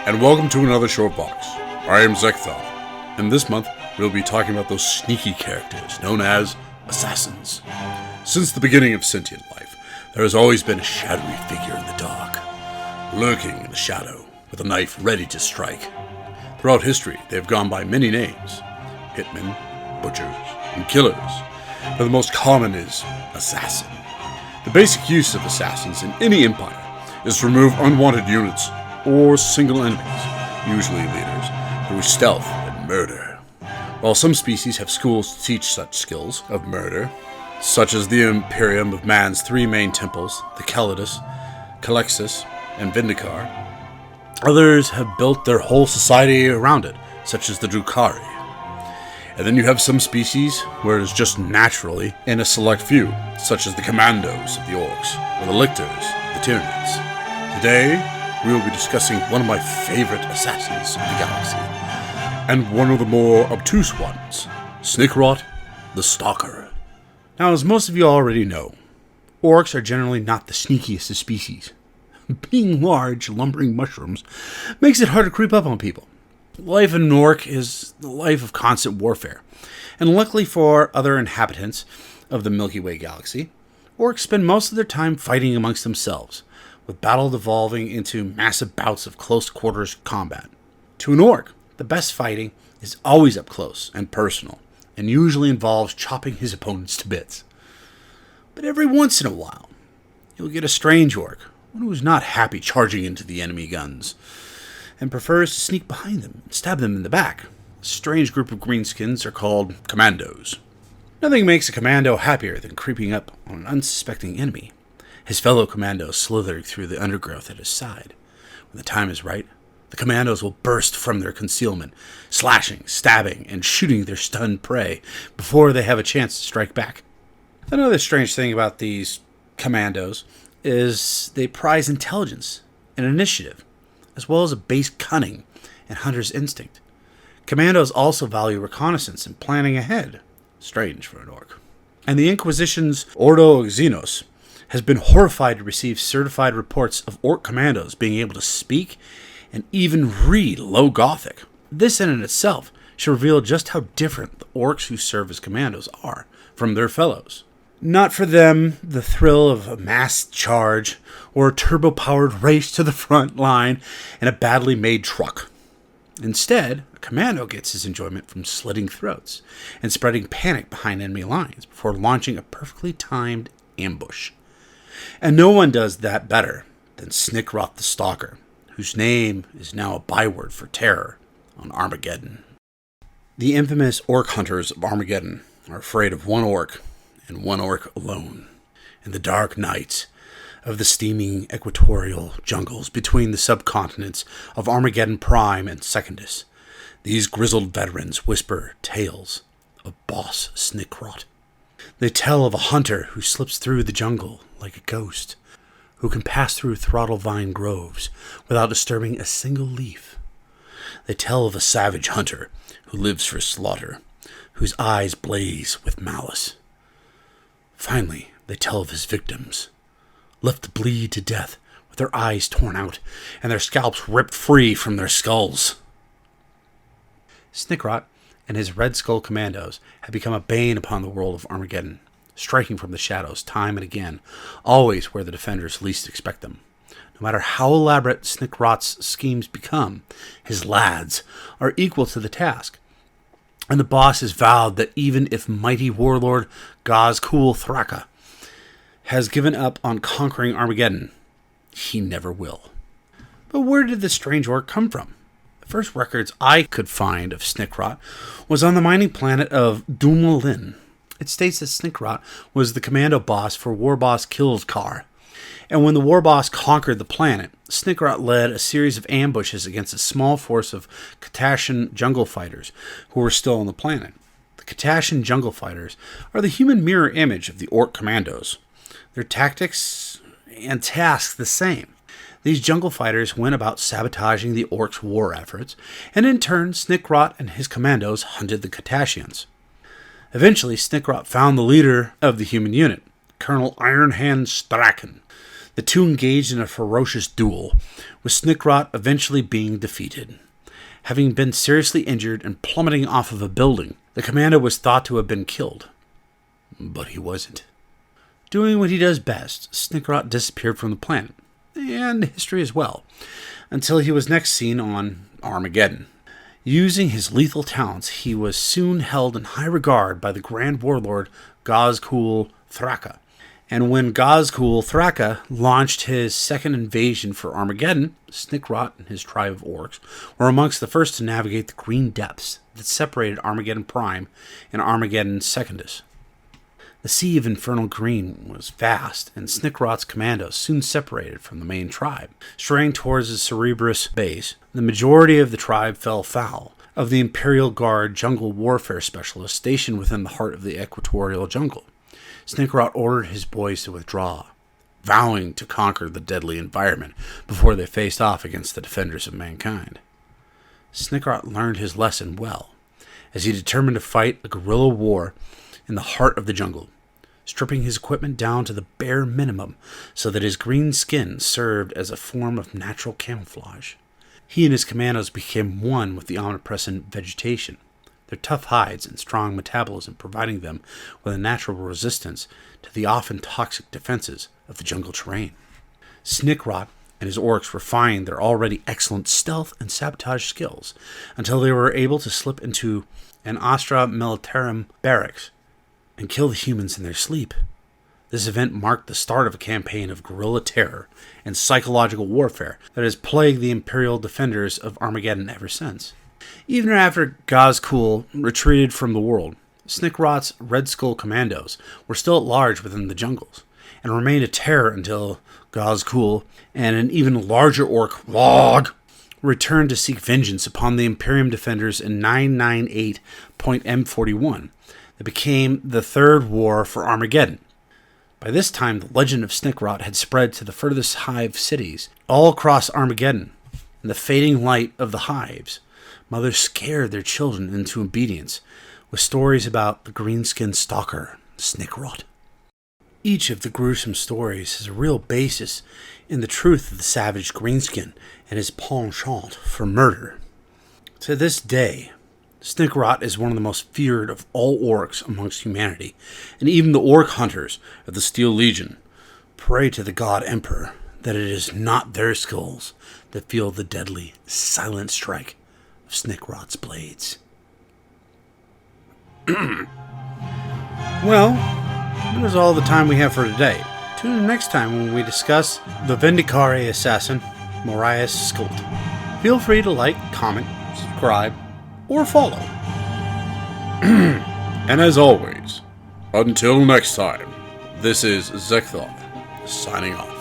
and welcome to another Short Box. I am Zeckthar, and this month we'll be talking about those sneaky characters known as assassins. Since the beginning of sentient life, there has always been a shadowy figure in the dark, lurking in the shadow with a knife ready to strike. Throughout history, they have gone by many names: hitmen, butchers, and killers, but the most common is assassin. The basic use of assassins in any empire is to remove unwanted units or single enemies, usually leaders, through stealth and murder. While some species have schools to teach such skills of murder, such as the Imperium of Man's three main temples, the Calidus, Calexis, and Vindikar, others have built their whole society around it, such as the Drukhari. And then you have some species where it is just naturally in a select few, such as the Commandos of the Orcs, or the Lictors, the Tyranids. Today, we will be discussing one of my favorite assassins of the galaxy, and one of the more obtuse ones, Snikrot, the Stalker. Now, as most of you already know, orcs are generally not the sneakiest of species. Being large, lumbering mushrooms makes it hard to creep up on people. Life in an orc is the life of constant warfare, and luckily for other inhabitants of the Milky Way galaxy, orcs spend most of their time fighting amongst themselves, with battle devolving into massive bouts of close-quarters combat. To an orc, the best fighting is always up close and personal, and usually involves chopping his opponents to bits. But every once in a while, you'll get a strange orc, one who is not happy charging into the enemy guns, and prefers to sneak behind them and stab them in the back. A strange group of greenskins are called commandos. Nothing makes a commando happier than creeping up on an unsuspecting enemy, his fellow commandos slithering through the undergrowth at his side. When the time is right, the commandos will burst from their concealment, slashing, stabbing, and shooting their stunned prey before they have a chance to strike back. Another strange thing about these commandos is they prize intelligence and initiative, as well as a base cunning and hunter's instinct. Commandos also value reconnaissance and planning ahead. Strange for an orc. And the Inquisition's Ordo Xenos has been horrified to receive certified reports of orc commandos being able to speak and even read Low Gothic. This in itself should reveal just how different the orcs who serve as commandos are from their fellows. Not for them the thrill of a massed charge or a turbo-powered race to the front line in a badly made truck. Instead, a commando gets his enjoyment from slitting throats and spreading panic behind enemy lines before launching a perfectly timed ambush. And no one does that better than Snikrot the Stalker, whose name is now a byword for terror on Armageddon. The infamous orc hunters of Armageddon are afraid of one orc and one orc alone. In the dark nights of the steaming equatorial jungles between the subcontinents of Armageddon Prime and Secondus, these grizzled veterans whisper tales of Boss Snikrot. They tell of a hunter who slips through the jungle like a ghost, who can pass through throttle vine groves without disturbing a single leaf. They tell of a savage hunter who lives for slaughter, whose eyes blaze with malice. Finally, they tell of his victims, left to bleed to death with their eyes torn out and their scalps ripped free from their skulls. Snikrot and his Red Skull Commandos have become a bane upon the world of Armageddon, striking from the shadows time and again, always where the defenders least expect them. No matter how elaborate Snikrot's schemes become, his lads are equal to the task, and the boss has vowed that even if mighty warlord Gazkul Thraka has given up on conquering Armageddon, he never will. But where did this strange orc come from? The first records I could find of Snikrot was on the mining planet of Dumoulin. It states that Snikrot was the commando boss for war boss Kilskar, and when the war boss conquered the planet, Snikrot led a series of ambushes against a small force of Katashan jungle fighters who were still on the planet. The Katashan jungle fighters are the human mirror image of the orc commandos. Their tactics and tasks the same. These jungle fighters went about sabotaging the orcs' war efforts, and in turn, Snikrot and his commandos hunted the Katashians. Eventually, Snikrot found the leader of the human unit, Colonel Ironhand Strachan, The two engaged in a ferocious duel, with Snikrot eventually being defeated. Having been seriously injured and plummeting off of a building, the commando was thought to have been killed. But he wasn't. Doing what he does best, Snikrot disappeared from the planet, and history as well, until he was next seen on Armageddon. Using his lethal talents, he was soon held in high regard by the Grand Warlord Gazkul Thraka. And when Gazkul Thraka launched his second invasion for Armageddon, Snikrot and his tribe of orcs were amongst the first to navigate the green depths that separated Armageddon Prime and Armageddon Secondus. The Sea of Infernal Green was vast, and Snikrot's commandos soon separated from the main tribe. Straying towards the Cerberus base, the majority of the tribe fell foul of the Imperial Guard jungle warfare specialist stationed within the heart of the equatorial jungle. Snikrot ordered his boys to withdraw, vowing to conquer the deadly environment before they faced off against the defenders of mankind. Snikrot learned his lesson well, as he determined to fight a guerrilla war in the heart of the jungle, stripping his equipment down to the bare minimum so that his green skin served as a form of natural camouflage. He and his commandos became one with the omnipresent vegetation, their tough hides and strong metabolism providing them with a natural resistance to the often toxic defenses of the jungle terrain. Snikrot and his orcs refined their already excellent stealth and sabotage skills until they were able to slip into an Astra Militarum barracks and kill the humans in their sleep. This event marked the start of a campaign of guerrilla terror and psychological warfare that has plagued the Imperial defenders of Armageddon ever since. Even after Gazkul retreated from the world, Snikrot's Red Skull commandos were still at large within the jungles, and remained a terror until Gazkul and an even larger orc, Log, returned to seek vengeance upon the Imperium defenders in 998.M41. That became the Third War for Armageddon. By this time, the legend of Snikrot had spread to the furthest hive cities, all across Armageddon. In the fading light of the hives, mothers scared their children into obedience with stories about the green-skinned stalker, Snikrot. Each of the gruesome stories has a real basis in the truth of the savage greenskin and his penchant for murder. To this day, Snikrot is one of the most feared of all orcs amongst humanity, and even the orc hunters of the Steel Legion pray to the God Emperor that it is not their skulls that feel the deadly, silent strike of Snikrot's blades. Well, that is all the time we have for today. Tune in next time when we discuss the Vendicare assassin, Marius Skult. Feel free to like, comment, subscribe, or follow. And as always, until next time, this is Zeckthar, signing off.